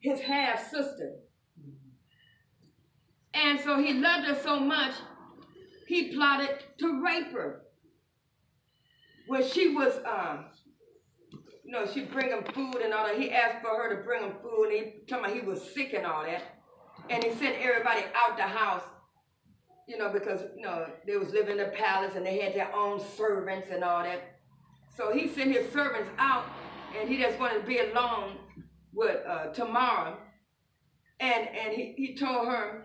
his half-sister. And so he loved her so much, he plotted to rape her. When she was, she'd bring him food and all that. He asked for her to bring him food, and he told me he was sick and all that. And he sent everybody out the house, because, they was living in the palace and they had their own servants and all that. So he sent his servants out, and he just wanted to be alone with Tamara. And he told her,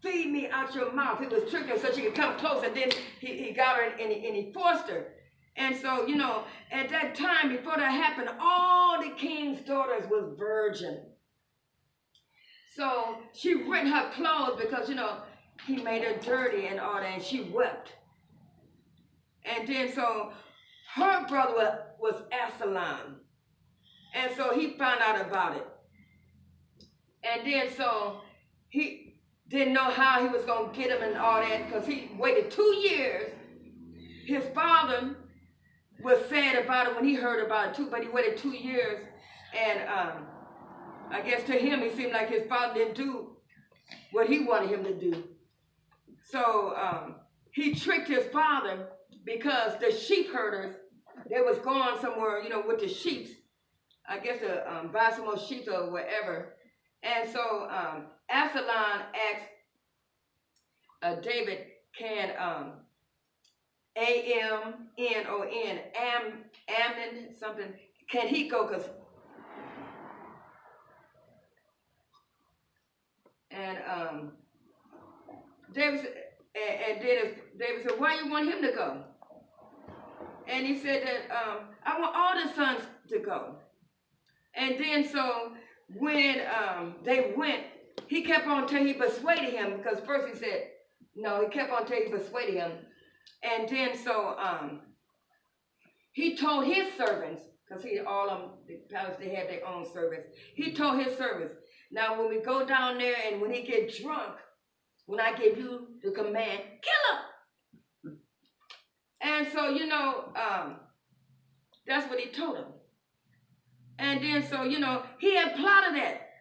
feed me out your mouth. He was tricking her so she could come close, and then he got her and he forced her. And so, at that time, before that happened, all the king's daughters was virgin. So she rent her clothes because, he made her dirty and all that, and she wept. And then so her brother was Absalom. And so he found out about it. And then so he didn't know how he was going to get him and all that, because he waited 2 years. His father was sad about it when he heard about it too, but he waited 2 years. And I guess to him, it seemed like his father didn't do what he wanted him to do. So he tricked his father, because the sheep herders, they was going somewhere, with the sheep, I guess to buy some more sheep or whatever. And so Absalom asked David, can Amnon, Amnon something, can he go? David said, why you want him to go? And he said that I want all the sons to go. And then so when they went, he kept on till he persuaded him, because first he said no, he kept on till he persuaded him. And then so he told his servants, because all of them, the palace, they had their own servants. He told his servants, now when we go down there and when he get drunk, when I give you the command, kill him. And so, that's what he told him. And then so, he had plotted that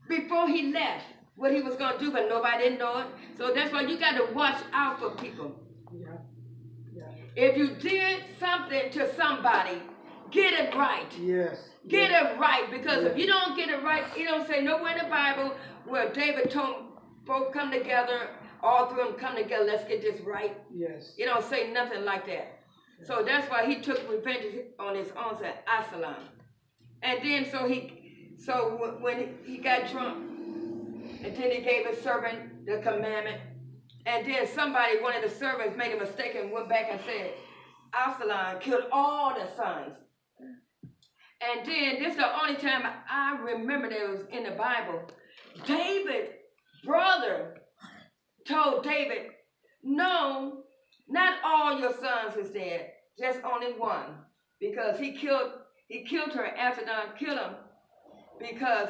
before he left, what he was going to do, but nobody didn't know it. So that's why you got to watch out for people. If you did something to somebody, get it right. Yes. Get it right, because if you don't get it right, it don't say nowhere in the Bible where David told both come together, all three of them come together, let's get this right. Yes. It don't say nothing like that. So that's why he took revenge on his own son, Absalom. And then so when he got drunk, and then he gave his servant the commandment, and then one of the servants made a mistake and went back and said, Absalom killed all the sons. And then this is the only time I remember that it was in the Bible. David's brother told David, no, not all your sons is dead, just only one. Because he killed her, Absalom killed him because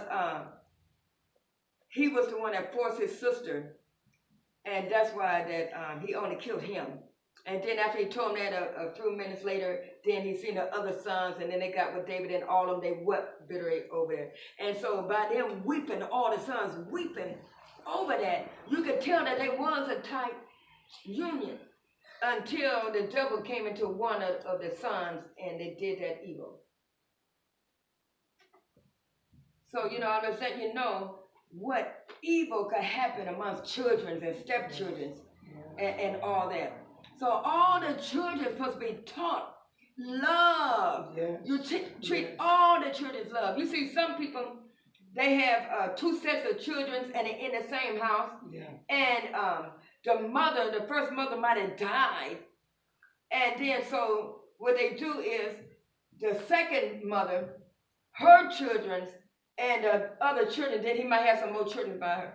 he was the one that forced his sister. And that's why that he only killed him. And then after he told him that a few minutes later, then he seen the other sons, and then they got with David, and all of them, they wept bitterly over there. And so by them weeping, all the sons weeping over that, you could tell that there was a tight union until the devil came into one of the sons, and they did that evil. So, I'm just letting you know what evil could happen amongst children and stepchildren and all that. So all the children are supposed to be taught love. Yes. You treat all the children love. You see some people, they have two sets of children and they're in the same house. Yeah. And the first mother might have died. And then so what they do is the second mother, her children, and the other children, then he might have some more children by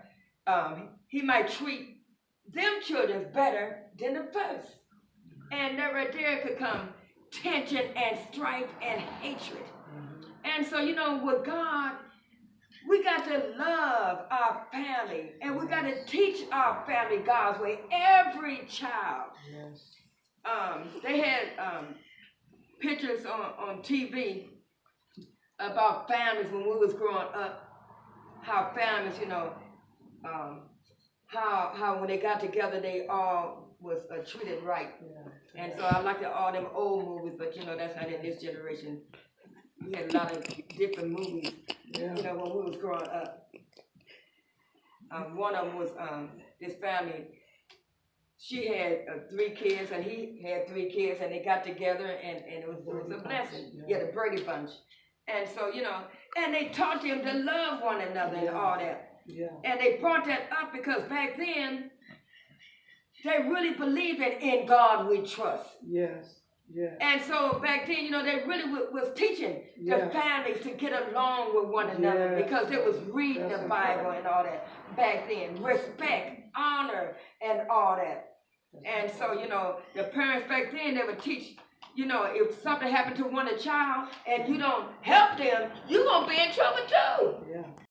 her. He might treat them children better than the first. And right there could come tension and strife and hatred. And so, with God, we got to love our family. And we got to teach our family God's way. Every child. Yes. They had pictures on TV about families when we was growing up, how families, how when they got together, they all was treated right. Yeah. And so I like all them old movies, but that's not in this generation. We had a lot of different movies, when we was growing up. One of them was this family. She had 3 kids, and he had 3 kids, and they got together, and it was a blessing. Yeah, the Brady Bunch. And so, and they taught them to love one another and all that. Yeah. And they brought that up because back then, they really believed in God we trust. Yes. Yeah. And so back then, they really was teaching the families to get along with one another because they was reading the Bible and all that back then. Respect, honor, and all that. And so, the parents back then, they would teach, if something happened to one child and you don't help them, you're going to be in trouble too.